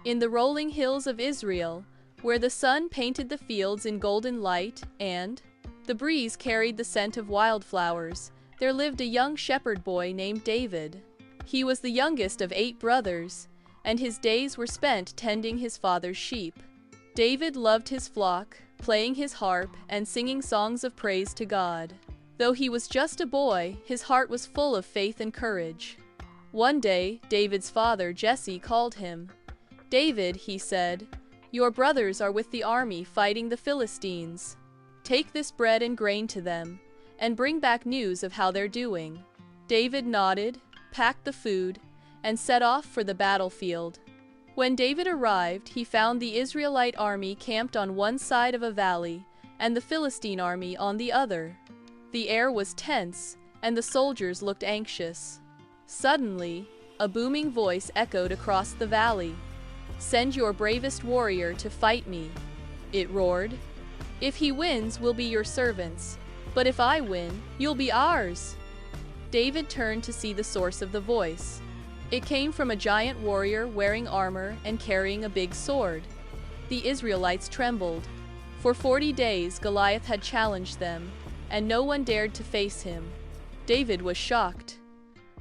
In the rolling hills of Israel, where the sun painted the fields in golden light, and the breeze carried the scent of wildflowers, there lived a young shepherd boy named David. He was the youngest of 8 brothers, and his days were spent tending his father's sheep. David loved his flock, playing his harp and singing songs of praise to God. Though he was just a boy, his heart was full of faith and courage. One day, David's father, Jesse, called him. "David," he said, "your brothers are with the army fighting the Philistines. Take this bread and grain to them, and bring back news of how they're doing." David nodded, packed the food, and set off for the battlefield. When David arrived, he found the Israelite army camped on one side of a valley, and the Philistine army on the other. The air was tense, and the soldiers looked anxious. Suddenly, a booming voice echoed across the valley. "Send your bravest warrior to fight me," it roared. "If he wins, we'll be your servants, but if I win, you'll be ours." David turned to see the source of the voice. It came from a giant warrior wearing armor and carrying a big sword. The Israelites trembled. For 40 days Goliath had challenged them, and no one dared to face him. David was shocked.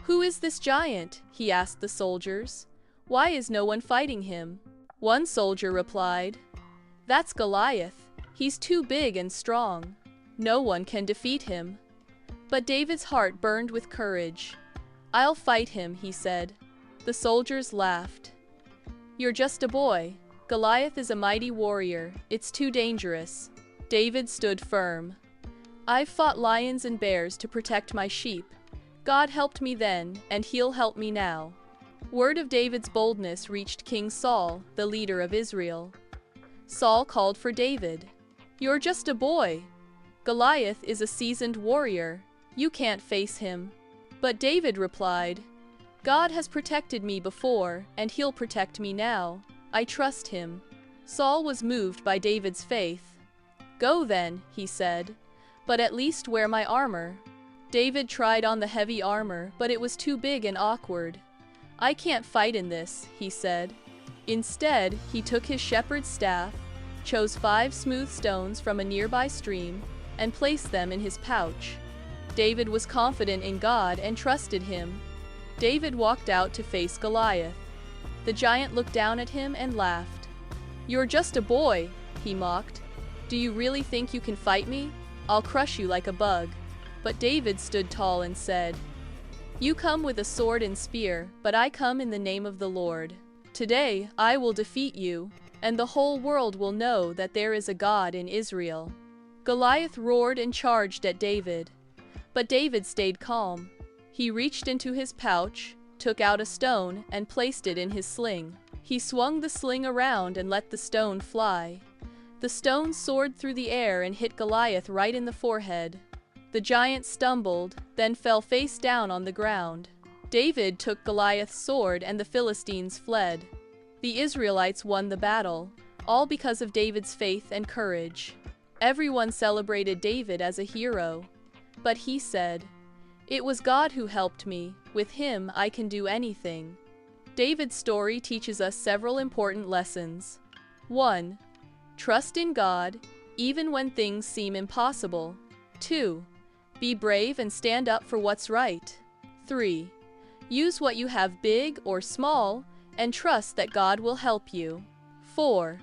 "Who is this giant?" he asked the soldiers. "Why is no one fighting him?" One soldier replied, "That's Goliath. He's too big and strong. No one can defeat him." But David's heart burned with courage. "I'll fight him," he said. The soldiers laughed. "You're just a boy. Goliath is a mighty warrior. It's too dangerous." David stood firm. "I've fought lions and bears to protect my sheep. God helped me then, and He'll help me now." Word of David's boldness reached King Saul, the leader of Israel. Saul called for David. "You're just a boy. Goliath is a seasoned warrior. You can't face him." But David replied, "God has protected me before, and He'll protect me now. I trust Him." Saul was moved by David's faith. "Go then," he said, "but at least wear my armor." David tried on the heavy armor, but it was too big and awkward. "I can't fight in this," he said. Instead, he took his shepherd's staff, chose 5 smooth stones from a nearby stream, and placed them in his pouch. David was confident in God and trusted Him. David walked out to face Goliath. The giant looked down at him and laughed. "You're just a boy," he mocked. "Do you really think you can fight me? I'll crush you like a bug." But David stood tall and said, "You come with a sword and spear, but I come in the name of the Lord. Today I will defeat you, and the whole world will know that there is a God in Israel." Goliath roared and charged at David. But David stayed calm. He reached into his pouch, took out a stone, and placed it in his sling. He swung the sling around and let the stone fly. The stone soared through the air and hit Goliath right in the forehead. The giant stumbled, then fell face down on the ground. David took Goliath's sword and the Philistines fled. The Israelites won the battle, all because of David's faith and courage. Everyone celebrated David as a hero. But he said, "It was God who helped me. With Him I can do anything." David's story teaches us several important lessons. 1. Trust in God, even when things seem impossible. 2. Be brave and stand up for what's right. 3. Use what you have, big or small, and trust that God will help you. 4.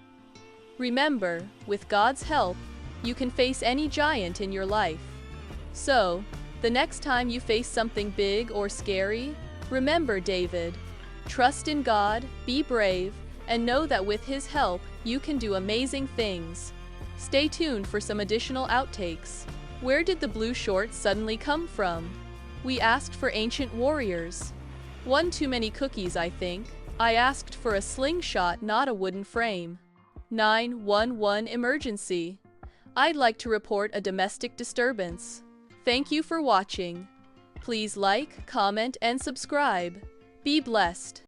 Remember, with God's help, you can face any giant in your life. So, the next time you face something big or scary, remember David. Trust in God, be brave, and know that with His help, you can do amazing things. Stay tuned for some additional outtakes. Where did the blue shorts suddenly come from? We asked for ancient warriors. One too many cookies, I think. I asked for a slingshot, not a wooden frame. 911 emergency. I'd like to report a domestic disturbance. Thank you for watching. Please like, comment, and subscribe. Be blessed.